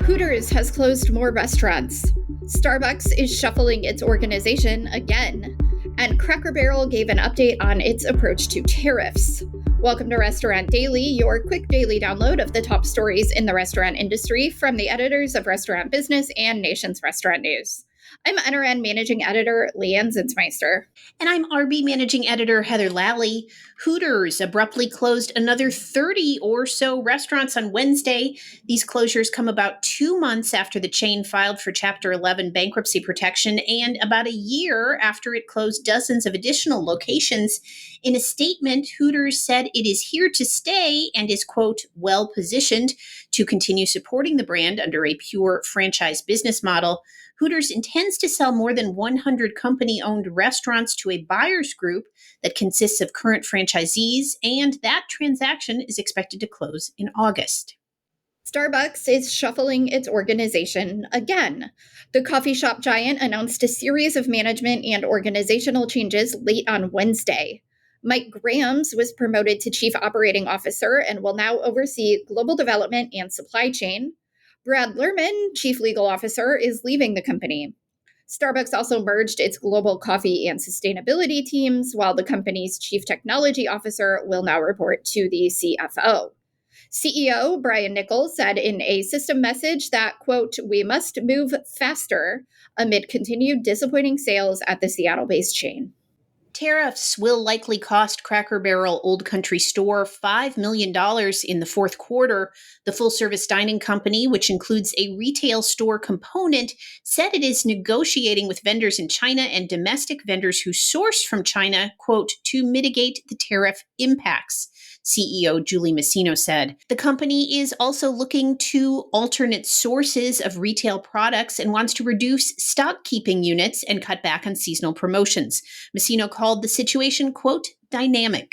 Hooters has closed more restaurants. Starbucks is shuffling its organization again. And Cracker Barrel gave an update on its approach to tariffs. Welcome to Restaurant Daily, your quick daily download of the top stories in the restaurant industry from the editors of Restaurant Business and Nation's Restaurant News. I'm NRN Managing Editor Leanne Zinsmeister. And I'm RB Managing Editor Heather Lally. Hooters abruptly closed another 30 or so restaurants on Wednesday. These closures come about 2 months after the chain filed for Chapter 11 bankruptcy protection and about a year after it closed dozens of additional locations. In a statement, Hooters said it is here to stay and is, quote, well positioned to continue supporting the brand under a pure franchise business model. Hooters intends to sell more than 100 company-owned restaurants to a buyers group that consists of current franchisees, and that transaction is expected to close in August. Starbucks is shuffling its organization again. The coffee shop giant announced a series of management and organizational changes late on Wednesday. Mike Grams was promoted to Chief Operating Officer and will now oversee global development and supply chain. Brad Lerman, Chief Legal Officer, is leaving the company. Starbucks also merged its global coffee and sustainability teams, while the company's Chief Technology Officer will now report to the CFO. CEO Brian Nichols said in a system message that, quote, we must move faster amid continued disappointing sales at the Seattle-based chain. Tariffs will likely cost Cracker Barrel Old Country Store $5 million in the fourth quarter. The full-service dining company, which includes a retail store component, said it is negotiating with vendors in China and domestic vendors who source from China, quote, to mitigate the tariff impacts. CEO Julie Massino said. The company is also looking to alternate sources of retail products and wants to reduce stock keeping units and cut back on seasonal promotions. Massino called the situation, quote, dynamic.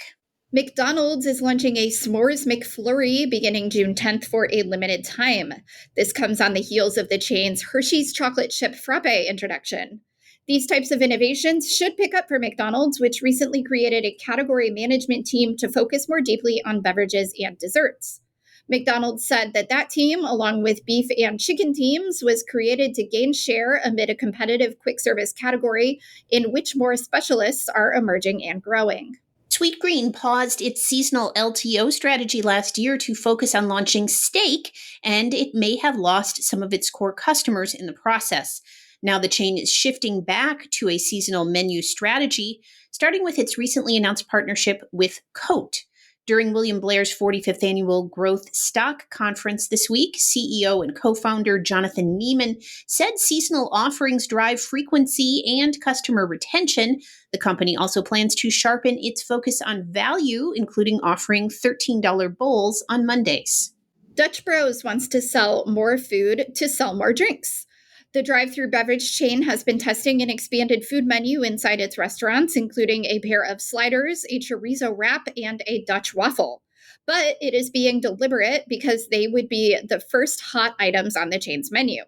McDonald's is launching a S'mores McFlurry beginning June 10th for a limited time. This comes on the heels of the chain's Hershey's chocolate chip frappe introduction. These types of innovations should pick up for McDonald's, which recently created a category management team to focus more deeply on beverages and desserts. McDonald's said that team, along with beef and chicken teams, was created to gain share amid a competitive quick service category in which more specialists are emerging and growing. Sweetgreen paused its seasonal LTO strategy last year to focus on launching steak, and it may have lost some of its core customers in the process. Now the chain is shifting back to a seasonal menu strategy, starting with its recently announced partnership with Cote. During William Blair's 45th Annual Growth Stock Conference this week, CEO and co-founder Jonathan Neiman said seasonal offerings drive frequency and customer retention. The company also plans to sharpen its focus on value, including offering $13 bowls on Mondays. Dutch Bros wants to sell more food to sell more drinks. The drive-through beverage chain has been testing an expanded food menu inside its restaurants, including a pair of sliders, a chorizo wrap, and a Dutch waffle. But it is being deliberate because they would be the first hot items on the chain's menu.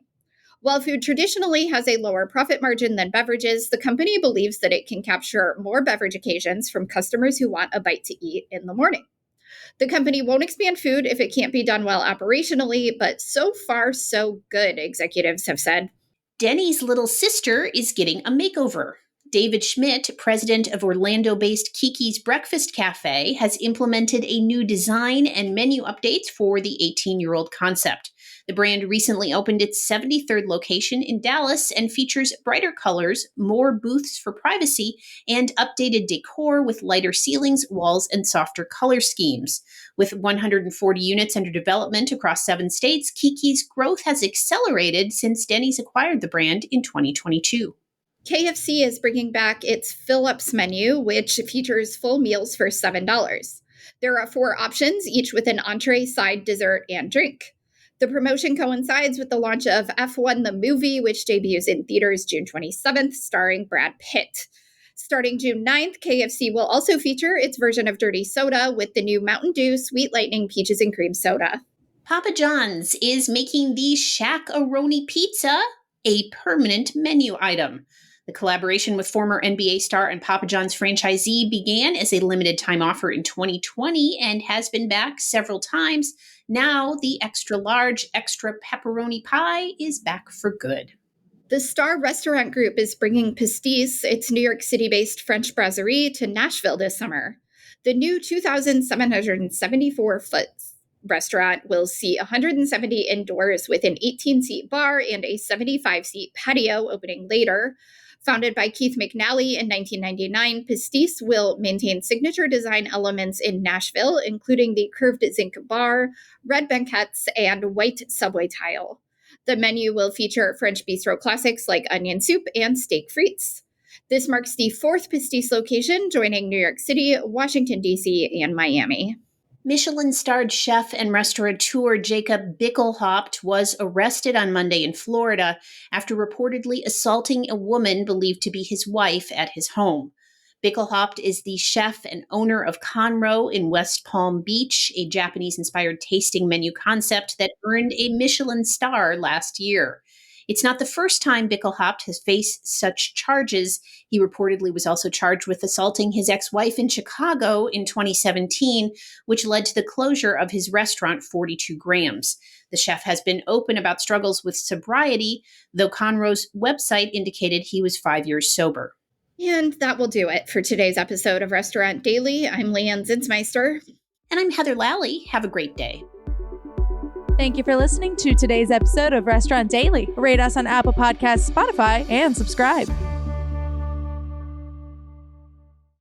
While food traditionally has a lower profit margin than beverages, the company believes that it can capture more beverage occasions from customers who want a bite to eat in the morning. The company won't expand food if it can't be done well operationally, but so far, so good, executives have said. Denny's little sister is getting a makeover. David Schmidt, president of Orlando-based Kiki's Breakfast Cafe, has implemented a new design and menu updates for the 18-year-old concept. The brand recently opened its 73rd location in Dallas and features brighter colors, more booths for privacy, and updated decor with lighter ceilings, walls, and softer color schemes. With 140 units under development across 7 states, Kiki's growth has accelerated since Denny's acquired the brand in 2022. KFC is bringing back its Fill-Ups menu, which features full meals for $7. There are 4 options, each with an entree, side, dessert, and drink. The promotion coincides with the launch of F1 the Movie, which debuts in theaters June 27th, starring Brad Pitt. Starting June 9th, KFC will also feature its version of Dirty Soda with the new Mountain Dew Sweet Lightning Peaches and Cream Soda. Papa John's is making the Shack-a-Roni pizza a permanent menu item. The collaboration with former NBA star and Papa John's franchisee began as a limited time offer in 2020 and has been back several times. Now the extra large, extra pepperoni pie is back for good. The Star Restaurant Group is bringing Pastis, its New York City-based French brasserie, to Nashville this summer. The new 2,774-foot restaurant will seat 170 indoors with an 18-seat bar and a 75-seat patio opening later. Founded by Keith McNally in 1999, Pastis will maintain signature design elements in Nashville, including the curved zinc bar, red banquettes, and white subway tile. The menu will feature French bistro classics like onion soup and steak frites. This marks the fourth Pastis location, joining New York City, Washington, D.C., and Miami. Michelin-starred chef and restaurateur Jacob Bickelhaupt was arrested on Monday in Florida after reportedly assaulting a woman believed to be his wife at his home. Bickelhaupt is the chef and owner of Conroe in West Palm Beach, a Japanese-inspired tasting menu concept that earned a Michelin star last year. It's not the first time Bickelhaupt has faced such charges. He reportedly was also charged with assaulting his ex-wife in Chicago in 2017, which led to the closure of his restaurant 42 Grams. The chef has been open about struggles with sobriety, though Conroe's website indicated he was 5 years sober. And that will do it for today's episode of Restaurant Daily. I'm Leanne Zinsmeister. And I'm Heather Lally. Have a great day. Thank you for listening to today's episode of Restaurant Daily. Rate us on Apple Podcasts, Spotify, and subscribe.